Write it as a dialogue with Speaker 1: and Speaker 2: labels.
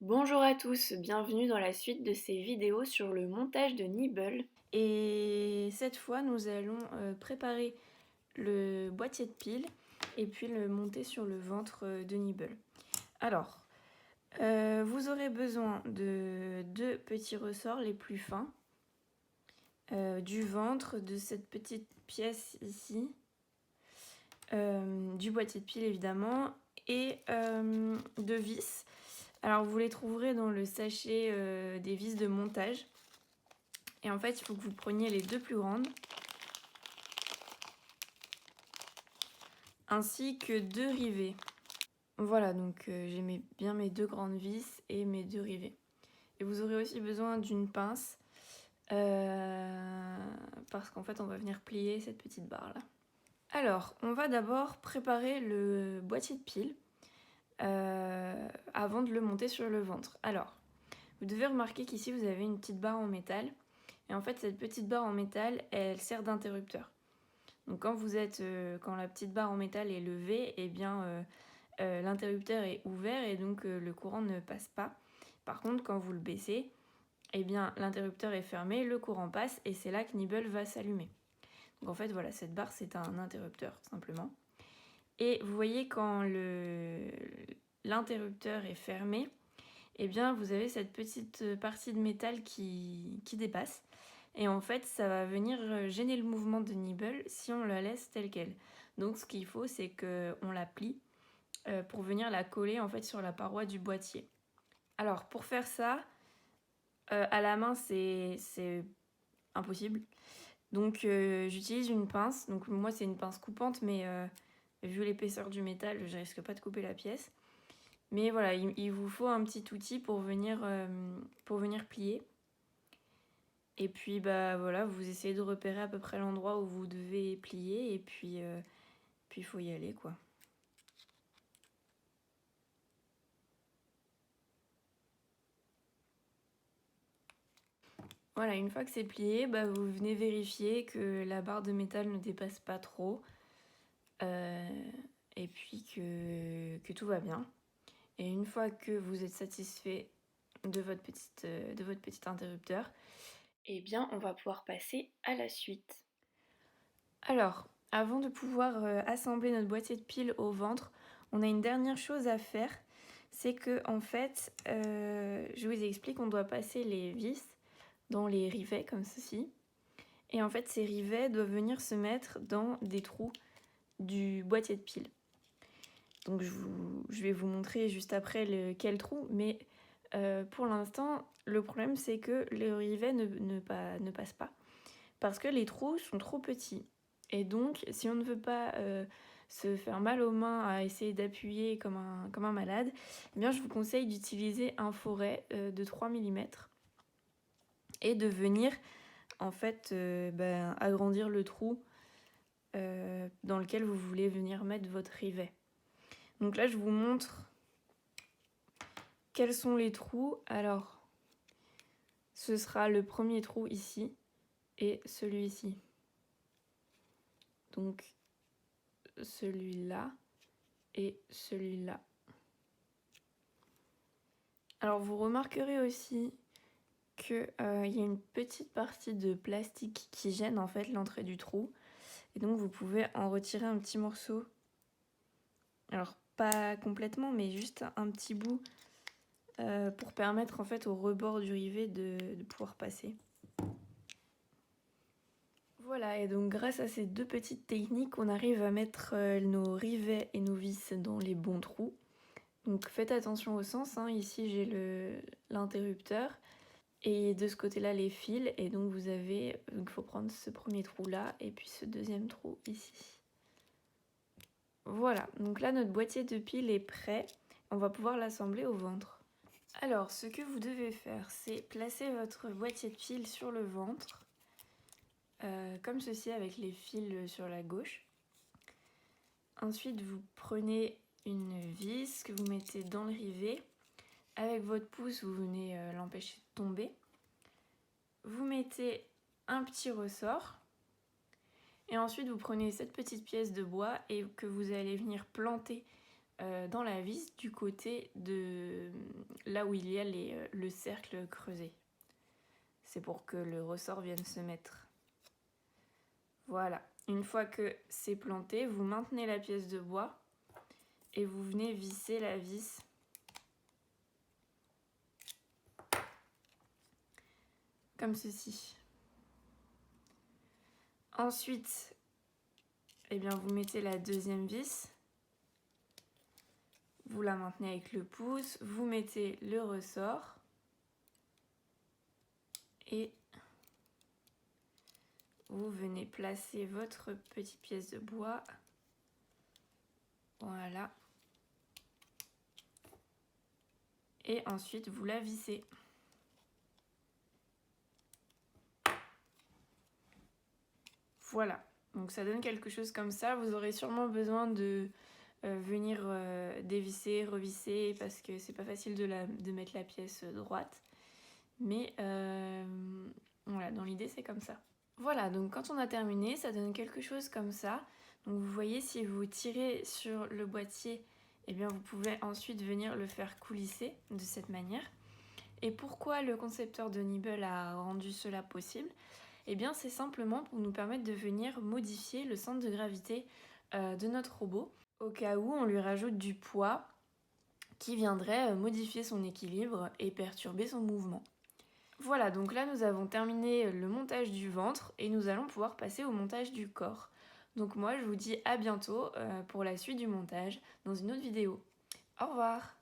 Speaker 1: Bonjour à tous, bienvenue dans la suite de ces vidéos sur le montage de Nibble. Et cette fois, nous allons préparer le boîtier de piles et puis le monter sur le ventre de Nibble. Alors, vous aurez besoin de deux petits ressorts les plus fins, du ventre, de cette petite pièce ici, du boîtier de piles évidemment, et de vis. Alors vous les trouverez dans le sachet des vis de montage. Et en fait, il faut que vous preniez les deux plus grandes, ainsi que deux rivets. Voilà, donc j'ai bien mes deux grandes vis et mes deux rivets. Et vous aurez aussi besoin d'une pince, parce qu'en fait, on va venir plier cette petite barre là. Alors, on va d'abord préparer le boîtier de piles avant de le monter sur le ventre. Alors, vous devez remarquer qu'ici, vous avez une petite barre en métal. Et en fait, cette petite barre en métal, elle sert d'interrupteur. Donc quand la petite barre en métal est levée, eh bien l'interrupteur est ouvert et donc le courant ne passe pas. Par contre, quand vous le baissez, eh bien l'interrupteur est fermé, le courant passe et c'est là que Nibble va s'allumer. Donc en fait, voilà, cette barre, c'est un interrupteur, simplement. Et vous voyez, quand l'interrupteur est fermé, eh bien vous avez cette petite partie de métal qui dépasse. Et en fait, ça va venir gêner le mouvement de Nibble si on la laisse telle qu'elle. Donc ce qu'il faut, c'est qu'on la plie pour venir la coller en fait sur la paroi du boîtier. Alors pour faire ça, à la main, c'est impossible. Donc j'utilise une pince. Donc moi, c'est une pince coupante, mais vu l'épaisseur du métal, je risque pas de couper la pièce. Mais voilà, il vous faut un petit outil pour venir plier. Et puis bah voilà, vous essayez de repérer à peu près l'endroit où vous devez plier et puis il faut y aller quoi. Voilà, une fois que c'est plié, bah, vous venez vérifier que la barre de métal ne dépasse pas trop et puis que tout va bien. Et une fois que vous êtes satisfait de votre petit interrupteur, eh bien on va pouvoir passer à la suite. Alors, avant de pouvoir assembler notre boîtier de piles au ventre, on a une dernière chose à faire. C'est que en fait, je vous explique, on doit passer les vis dans les rivets comme ceci. Et en fait, ces rivets doivent venir se mettre dans des trous du boîtier de piles. Donc je vais vous montrer juste après quel trou, mais pour l'instant, le problème c'est que les rivets ne passent pas. Parce que les trous sont trop petits. Et donc, si on ne veut pas se faire mal aux mains à essayer d'appuyer comme un malade, eh bien, je vous conseille d'utiliser un foret de 3 mm et de venir en fait agrandir le trou dans lequel vous voulez venir mettre votre rivet. Donc là, je vous montre quels sont les trous. Alors, ce sera le premier trou ici et celui-ci. Donc, celui-là et celui-là. Alors, vous remarquerez aussi qu'il y a une petite partie de plastique qui gêne en fait l'entrée du trou. Et donc, vous pouvez en retirer un petit morceau. Alors, pas complètement, mais juste un petit bout pour permettre en fait au rebord du rivet de pouvoir passer. Voilà, et donc grâce à ces deux petites techniques, on arrive à mettre nos rivets et nos vis dans les bons trous. Donc faites attention au sens, hein. Ici j'ai l'interrupteur et de ce côté-là les fils. Et donc il faut prendre ce premier trou là et puis ce deuxième trou ici. Voilà, donc là notre boîtier de piles est prêt. On va pouvoir l'assembler au ventre. Alors, ce que vous devez faire, c'est placer votre boîtier de piles sur le ventre, comme ceci avec les fils sur la gauche. Ensuite, vous prenez une vis que vous mettez dans le rivet. Avec votre pouce, vous venez l'empêcher de tomber. Vous mettez un petit ressort. Et ensuite, vous prenez cette petite pièce de bois et que vous allez venir planter dans la vis du côté de là où il y a le cercle creusé. C'est pour que le ressort vienne se mettre. Voilà. Une fois que c'est planté, vous maintenez la pièce de bois et vous venez visser la vis comme ceci. Ensuite, eh bien, vous mettez la deuxième vis, vous la maintenez avec le pouce, vous mettez le ressort et vous venez placer votre petite pièce de bois. Voilà. Et ensuite, vous la vissez. Voilà. Donc ça donne quelque chose comme ça. Vous aurez sûrement besoin de venir dévisser, revisser, parce que c'est pas facile de mettre la pièce droite. Mais voilà, dans l'idée, c'est comme ça. Voilà, donc quand on a terminé, ça donne quelque chose comme ça. Donc vous voyez, si vous tirez sur le boîtier, eh bien vous pouvez ensuite venir le faire coulisser de cette manière. Et pourquoi le concepteur de Nibble a rendu cela possible? Eh bien c'est simplement pour nous permettre de venir modifier le centre de gravité de notre robot, au cas où on lui rajoute du poids qui viendrait modifier son équilibre et perturber son mouvement. Voilà, donc là nous avons terminé le montage du ventre et nous allons pouvoir passer au montage du corps. Donc moi je vous dis à bientôt pour la suite du montage dans une autre vidéo. Au revoir!